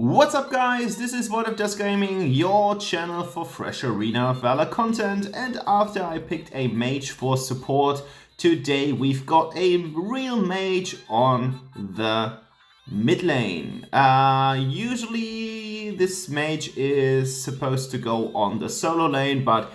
What's up guys, this is What If Just Gaming, your channel for fresh Arena Valor content, and after I picked a mage for support, today we've got a real mage on the mid lane. Usually this mage is supposed to go on the solo lane, but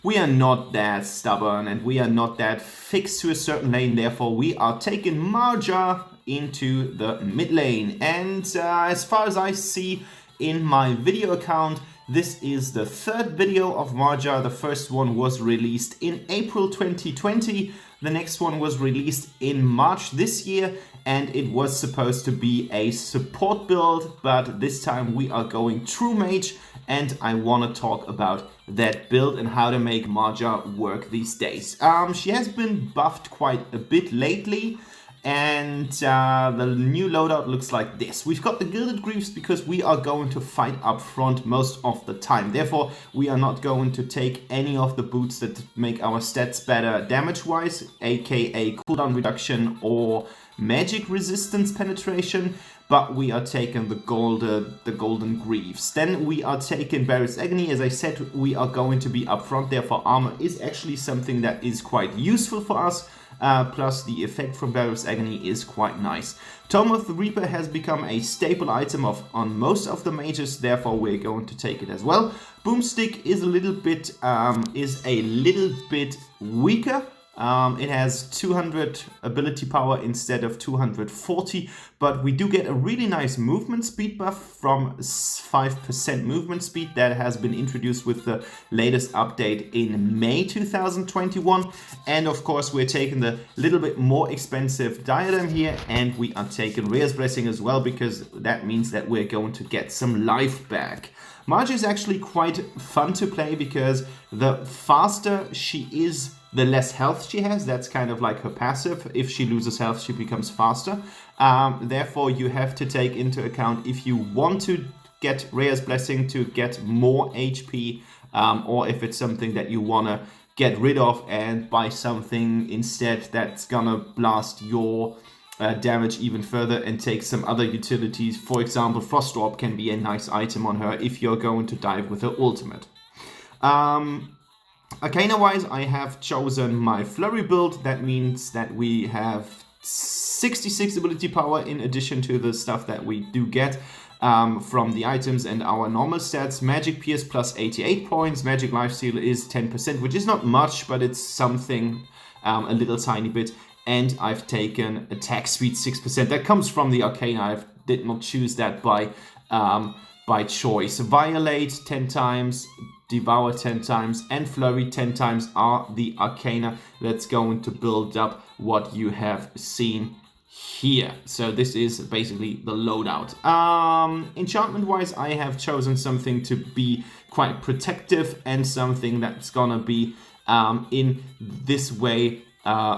we are not that stubborn and we are not that fixed to a certain lane, therefore we are taking Marja into the mid lane. And as far as I see in my video account, this is the third video of Marja. The first one was released in April 2020, the next one was released in March this year, and it was supposed to be a support build, but this time we are going true mage, and I want to talk about that build and how to make Marja work these days. She has been buffed quite a bit lately, and the new loadout looks like this. We've got the Gilded Greaves because we are going to fight up front most of the time. Therefore, we are not going to take any of the boots that make our stats better damage-wise, aka cooldown reduction or magic resistance penetration, but we are taking the Golden Greaves. Then we are taking Barret's Agony. As I said, we are going to be up front, therefore armor is actually something that is quite useful for us. Plus the effect from Barret's Agony is quite nice. Tome of the Reaper has become a staple item on most of the mages, therefore we're going to take it as well. Boomstick is a little bit weaker. It has 200 ability power instead of 240, but we do get a really nice movement speed buff from 5% movement speed that has been introduced with the latest update in May 2021. And of course we're taking the little bit more expensive diadem here, and we are taking Rhea's Blessing as well, because that means that we're going to get some life back. Marja is actually quite fun to play because the faster she is, the less health she has. That's kind of like her passive. If she loses health, she becomes faster. Therefore, you have to take into account if you want to get Rhea's Blessing to get more HP, or if it's something that you want to get rid of and buy something instead that's gonna blast your damage even further and take some other utilities. For example, Frost Orb can be a nice item on her if you're going to dive with her ultimate. Arcana wise, I have chosen my Flurry build. That means that we have 66 ability power in addition to the stuff that we do get from the items and our normal stats. Magic Pierce plus 88 points, Magic Lifesteal is 10%, which is not much, but it's something, a little tiny bit. And I've taken Attack Speed 6%. That comes from the Arcana. I did not choose that by choice. Violate 10 times, Devour 10 times, and Flurry 10 times are the Arcana that's going to build up what you have seen here. So this is basically the loadout. Enchantment wise, I have chosen something to be quite protective and something that's gonna be in this way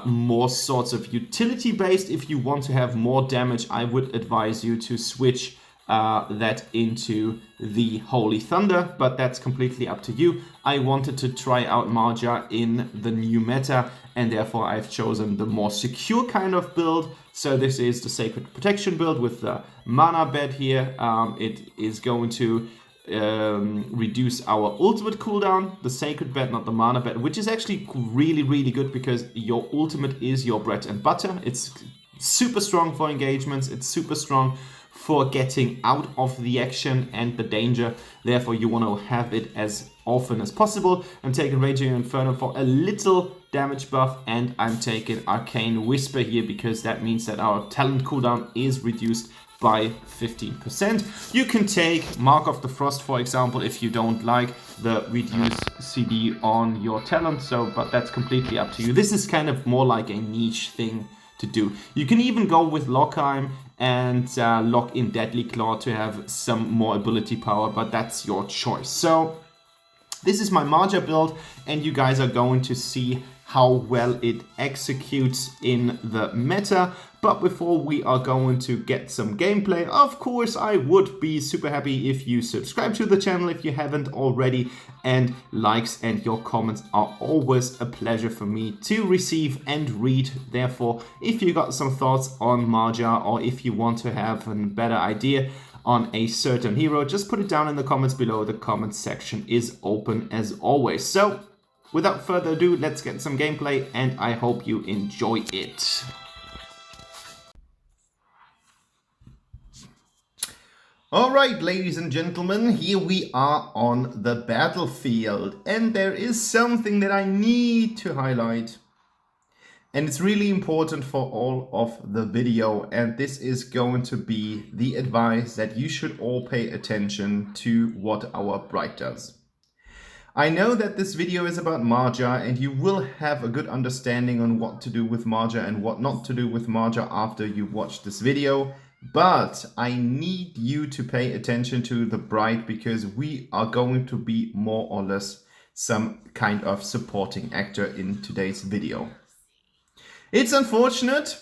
more sorts of utility based. If you want to have more damage, I would advise you to switch that into the Holy Thunder, but that's completely up to you. I wanted to try out Marja in the new meta, and therefore I've chosen the more secure kind of build. So this is the Sacred Protection build with the mana bed here. It is going to reduce our ultimate cooldown, the Sacred Bed, not the mana bed, which is actually really good because your ultimate is your bread and butter. It's super strong for engagements, it's super strong for getting out of the action and the danger. Therefore, you want to have it as often as possible. I'm taking Raging Inferno for a little damage buff, and I'm taking Arcane Whisper here because that means that our talent cooldown is reduced by 15%. You can take Mark of the Frost, for example, if you don't like the reduced CD on your talent, but that's completely up to you. This is kind of more like a niche thing to do. You can even go with Lockheim and lock in Deadly Claw to have some more ability power, but that's your choice. So this is my Marja build, and you guys are going to see how well it executes in the meta. But before we are going to get some gameplay, of course, I would be super happy if you subscribe to the channel if you haven't already, and likes and your comments are always a pleasure for me to receive and read. Therefore, if you got some thoughts on Maja, or if you want to have a better idea on a certain hero, just put it down in the comments below. The comments section is open as always. So without further ado, let's get some gameplay, and I hope you enjoy it. Alright, ladies and gentlemen, here we are on the battlefield, and there is something that I need to highlight. And it's really important for all of the video, and this is going to be the advice that you should all pay attention to what our Bright does. I know that this video is about Marja, and you will have a good understanding on what to do with Marja and what not to do with Marja after you watch this video. But I need you to pay attention to the Bright, because we are going to be more or less some kind of supporting actor in today's video. It's unfortunate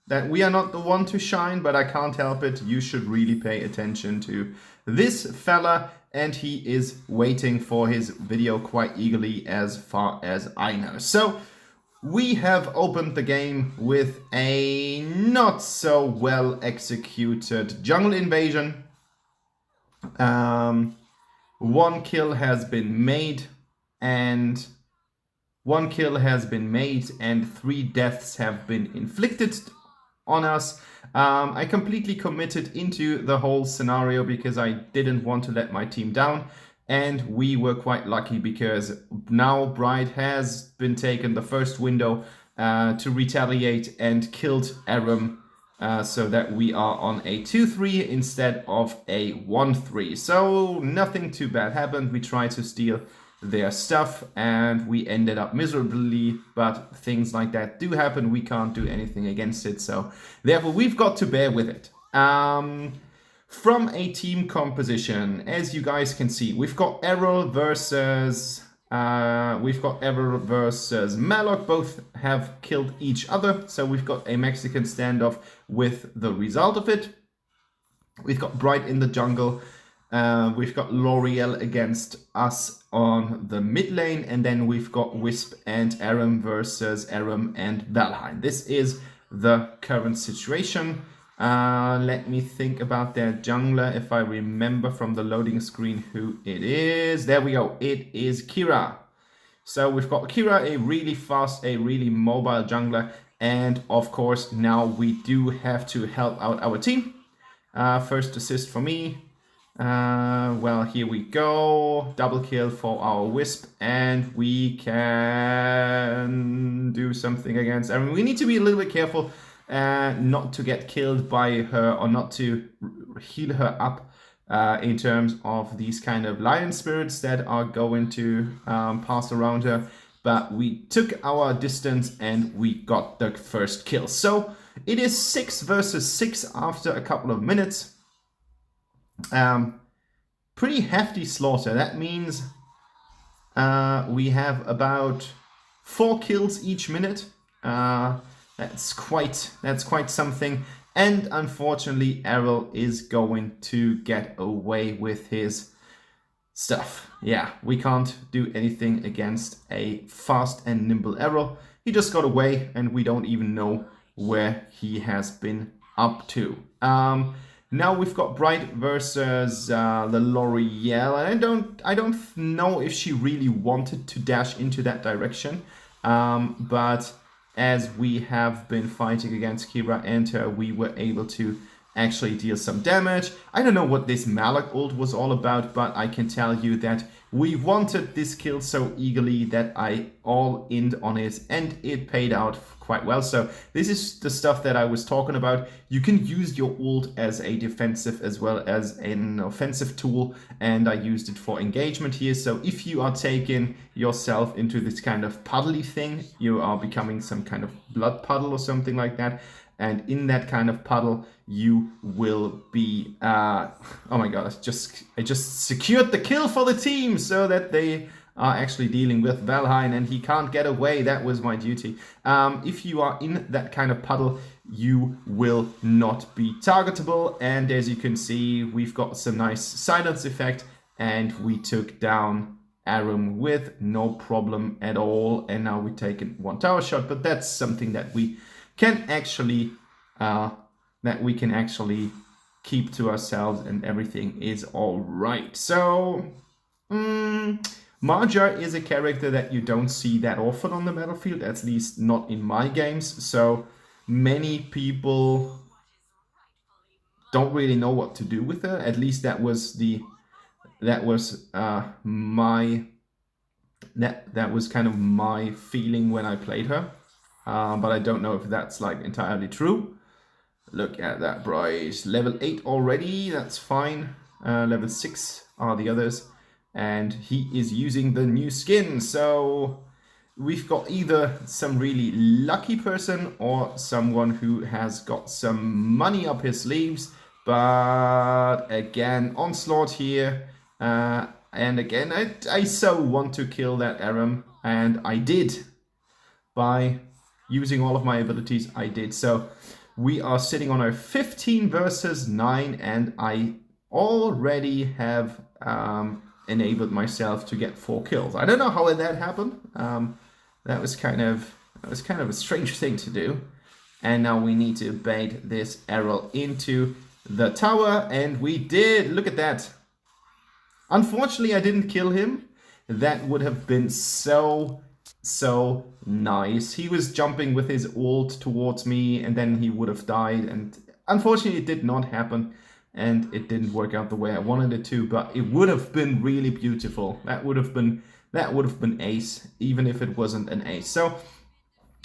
that we are not the one to shine, but I can't help it. You should really pay attention to this fella, and he is waiting for his video quite eagerly as far as I know. So we have opened the game with a not so well executed jungle invasion. One kill has been made, and 3 deaths have been inflicted on us. I completely committed into the whole scenario because I didn't want to let my team down. And we were quite lucky because now Bright has been taken the first window to retaliate and killed Aram, so that we are on a 2-3 instead of a 1-3. So nothing too bad happened. We tried to steal their stuff and we ended up miserably, but things like that do happen. We can't do anything against it, so therefore we've got to bear with it. From a team composition, as you guys can see, we've got Errol versus Malok. Both have killed each other, so we've got a Mexican standoff with the result of it. We've got Bright in the jungle. We've got L'Oreal against us on the mid lane, and then we've got Wisp and Aram versus Aram and Valheim. This is the current situation. Let me think about their jungler, if I remember from the loading screen who it is. There we go, it is Kira. So we've got Kira, a really fast, a really mobile jungler, and of course now we do have to help out our team. First assist for me. Well, here we go. Double kill for our Wisp, and we can do something against Aram. We need to be a little bit careful not to get killed by her, or not to heal her up in terms of these kind of lion spirits that are going to pass around her. But we took our distance and we got the first kill. So it is 6 versus 6 after a couple of minutes. Pretty hefty slaughter. That means we have about 4 kills each minute. That's quite something. And unfortunately, Errol is going to get away with his stuff. Yeah, we can't do anything against a fast and nimble Errol. He just got away, and we don't even know where he has been up to. Now we've got Bright versus the L'Oreal. I don't know if she really wanted to dash into that direction, but as we have been fighting against Kira and her, we were able to actually deal some damage. I don't know what this Malak ult was all about, but I can tell you that we wanted this kill so eagerly that I all-in'd on it, and it paid out quite well. So this is the stuff that I was talking about. You can use your ult as a defensive as well as an offensive tool, and I used it for engagement here. So if you are taking yourself into this kind of puddly thing, you are becoming some kind of blood puddle or something like that, and in that kind of puddle you will be oh my god, I just secured the kill for the team so that they are actually dealing with Valheim and he can't get away. That was my duty. If you are in that kind of puddle, you will not be targetable, and as you can see, we've got some nice silence effect and we took down Aram with no problem at all, and now we've taken 1 tower shot, but that's something that we can actually keep to ourselves and everything is all right. So, Marja is a character that you don't see that often on the battlefield, at least not in my games. So many people don't really know what to do with her. At least that was kind of my feeling when I played her. But I don't know if that's like entirely true. Look at that, Bryce. Level 8 already, that's fine. Level 6 are the others. And he is using the new skin. So we've got either some really lucky person or someone who has got some money up his sleeves. But again, onslaught here. And again, I so want to kill that Aram. And I did. By using all of my abilities, I did. So we are sitting on a 15 versus 9. And I already have enabled myself to get 4 kills. I don't know how that happened. That was kind of a strange thing to do. And now we need to bait this arrow into the tower, and we did. Look at that. Unfortunately, I didn't kill him. That would have been so nice. He was jumping with his ult towards me, and then he would have died. And unfortunately, it did not happen. And it didn't work out the way I wanted it to, but it would have been really beautiful. That would have been ace, even if it wasn't an ace. So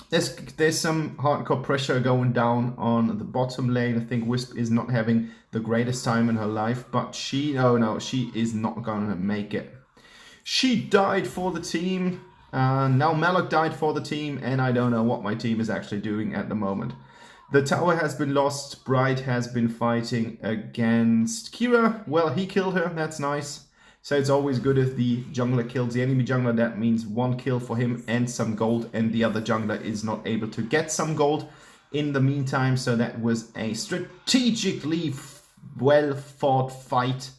there's some hardcore pressure going down on the bottom lane. I think Wisp is not having the greatest time in her life, but she is not gonna make it. She died for the team. Now Malok died for the team, and I don't know what my team is actually doing at the moment. The tower has been lost. Bright has been fighting against Kira. Well, he killed her. That's nice. So it's always good if the jungler kills the enemy jungler. That means 1 kill for him and some gold. And the other jungler is not able to get some gold in the meantime. So that was a strategically well-fought fight.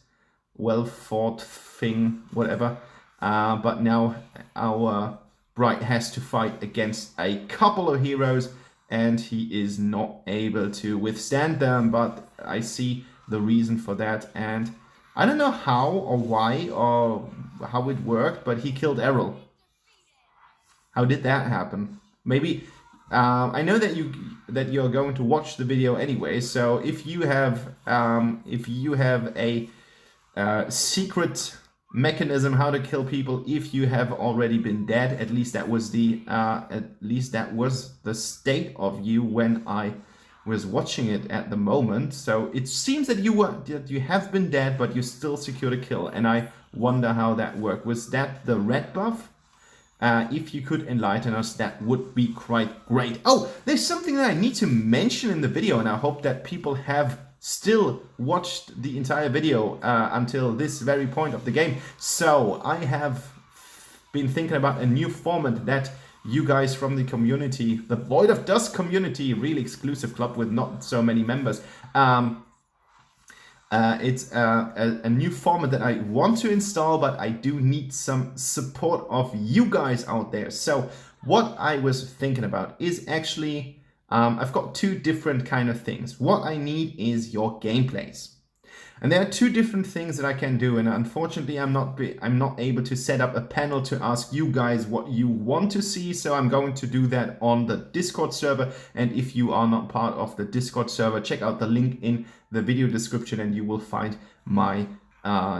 Well-fought thing, whatever. But now our Bright has to fight against a couple of heroes. And he is not able to withstand them, but I see the reason for that. And I don't know how or why or how it worked, but he killed Errol. How did that happen? Maybe I know that you're going to watch the video anyway. So if you have a secret mechanism how to kill people if you have already been dead, at least that was the state of you when I was watching it at the moment. So it seems that you have been dead, but you still secured a kill, and I wonder how that worked. Was that the red buff? If you could enlighten us, that would be quite great. Oh, there's something that I need to mention in the video, and I hope that people have still watched the entire video until this very point of the game. So I have been thinking about a new format that you guys from the community, the Void of Dusk community, really exclusive club with not so many members. It's a new format that I want to install, but I do need some support of you guys out there. So what I was thinking about is actually I've got 2 different kind of things. What I need is your gameplays. And there are 2 different things that I can do, and unfortunately I'm not able to set up a panel to ask you guys what you want to see, so I'm going to do that on the Discord server. And if you are not part of the Discord server, check out the link in the video description and you will find my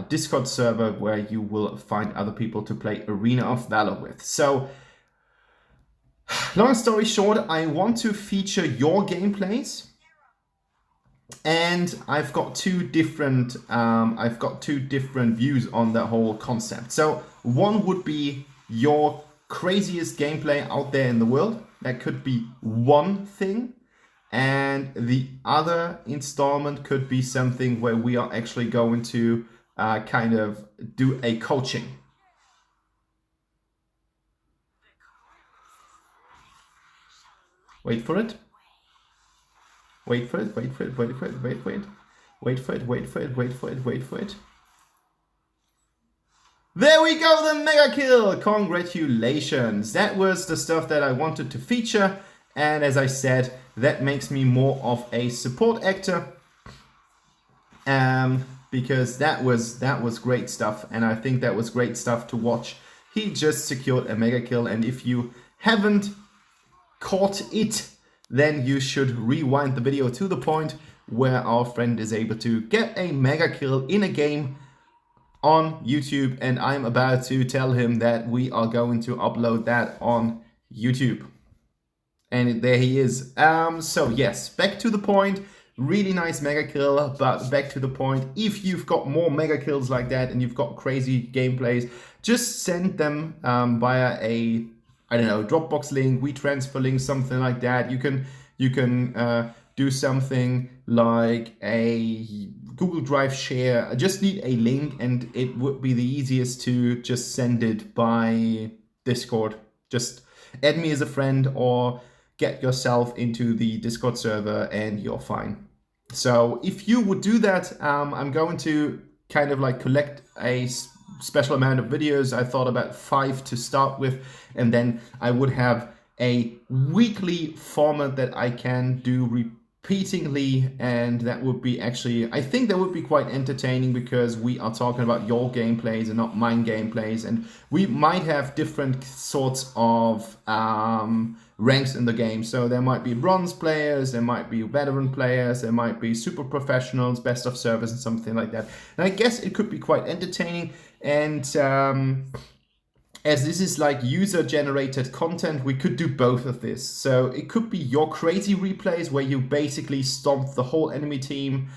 Discord server where you will find other people to play Arena of Valor with. So long story short, I want to feature your gameplays, and I've got 2 different views on the whole concept. So one would be your craziest gameplay out there in the world. That could be one thing, and the other installment could be something where we are actually going to kind of do a coaching. Wait for it. Wait for it, wait for it, wait for it, wait for it. Wait for it, wait for it, wait for it, wait for it. There we go, the mega kill! Congratulations! That was the stuff that I wanted to feature. And as I said, that makes me more of a support actor. because that was great stuff, and I think that was great stuff to watch. He just secured a mega kill, and if you haven't caught it, then you should rewind the video to the point where our friend is able to get a mega kill in a game on YouTube, and I'm about to tell him that we are going to upload that on YouTube. And there he is. So yes, back to the point. Really nice mega kill, but back to the point. If you've got more mega kills like that and you've got crazy gameplays, just send them via a, I don't know, Dropbox link, WeTransfer link, something like that. You can do something like a Google Drive share. I just need a link, and it would be the easiest to just send it by Discord. Just add me as a friend or get yourself into the Discord server and you're fine. So if you would do that, I'm going to kind of like collect a special amount of videos. I thought about 5 to start with, and then I would have a weekly format that I can do repeatedly, and that would be actually, I think that would be quite entertaining, because we are talking about your gameplays and not mine gameplays, and we might have different sorts of ranks in the game. So there might be bronze players, there might be veteran players, there might be super professionals, best of service, and something like that. And I guess it could be quite entertaining, and as this is like user-generated content, we could do both of this. So it could be your crazy replays where you basically stomp the whole enemy team,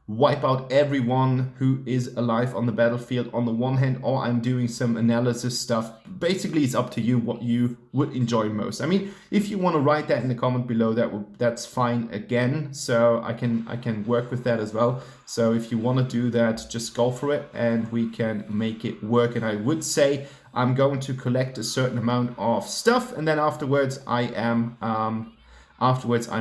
wipe out everyone who is alive on the battlefield on the one hand, or I'm doing some analysis stuff. Basically, it's up to you what you would enjoy most. I mean, if you want to write that in the comment below, that's fine again. So I can work with that as well. So if you want to do that, just go for it, and we can make it work. And I would say I'm going to collect a certain amount of stuff, and then afterwards I'm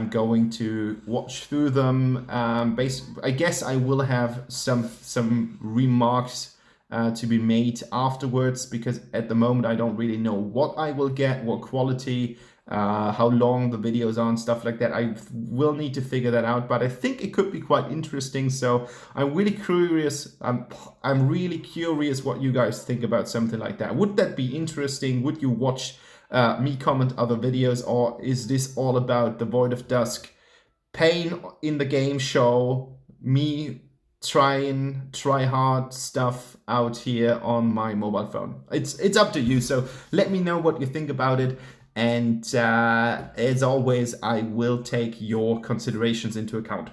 going to watch through them. I guess I will have some remarks to be made afterwards, because at the moment I don't really know what I will get, what quality, how long the videos are and stuff like that. I will need to figure that out, but I think it could be quite interesting. So I'm really curious. I'm really curious what you guys think about something like that. Would that be interesting? Would you watch me comment other videos, or is this all about the Void of Dusk pain in the game show, me try hard stuff out here on my mobile phone? It's up to you. So let me know what you think about it, and as always, I will take your considerations into account.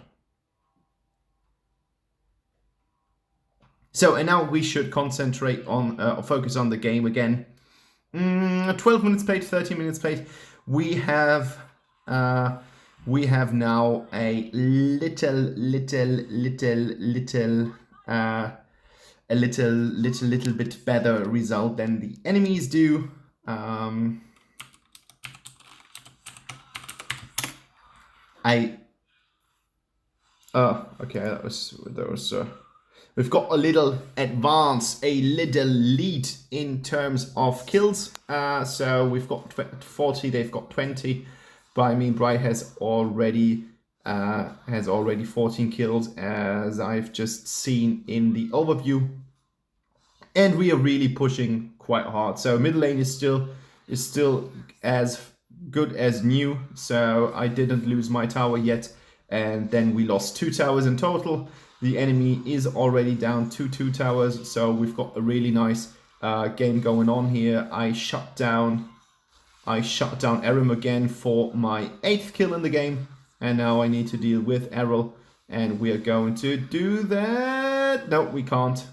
So, and now we should concentrate on focus on the game again. 12 minutes played, 30 minutes played. We have now a little bit better result than the enemies do. Okay, that was we've got a little advance, a little lead in terms of kills. So we've got 40, they've got 20. But I mean, Bright has already 14 kills, as I've just seen in the overview. And we are really pushing quite hard. So Midlane is still as good as new. So I didn't lose my tower yet. And then we lost 2 towers in total. The enemy is already down to 2 towers, so we've got a really nice game going on here. I shut down Aram again for my 8th kill in the game, and now I need to deal with Errol, and we are going to do that. No, we can't.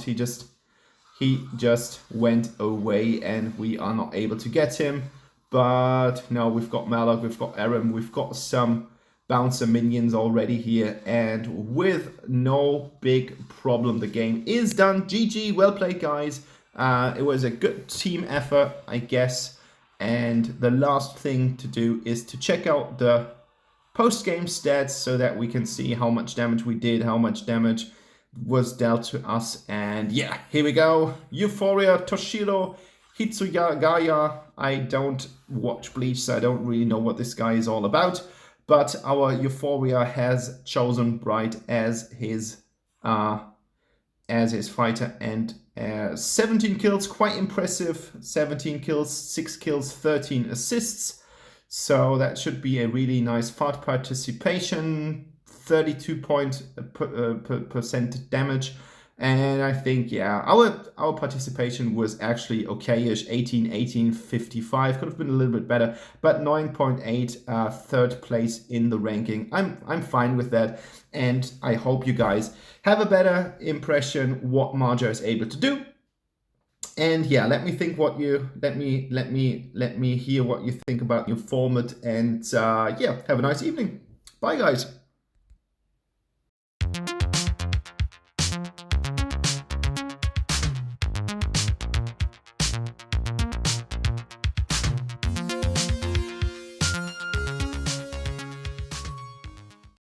He just went away, and we are not able to get him. But no, we've got Malak, we've got Aram, we've got some bouncer minions already here, and with no big problem the game is done. GG, well played guys. It was a good team effort, I guess, and the last thing to do is to check out the post-game stats so that we can see how much damage we did, how much damage was dealt to us. And yeah, here we go. Euphoria, Toshiro, Hitsugaya. I don't watch Bleach, so I don't really know what this guy is all about. but our Euphoria has chosen Bright as his fighter, and 17 kills, quite impressive. 17 kills, 6 kills, 13 assists. So that should be a really nice fight participation. 32% damage. And I think, yeah, our participation was actually okay-ish. 18, 55, could have been a little bit better, but 9.8, third place in the ranking. I'm fine with that, and I hope you guys have a better impression what Marja is able to do. And yeah, let me hear what you think about your format, and yeah, have a nice evening. Bye, guys.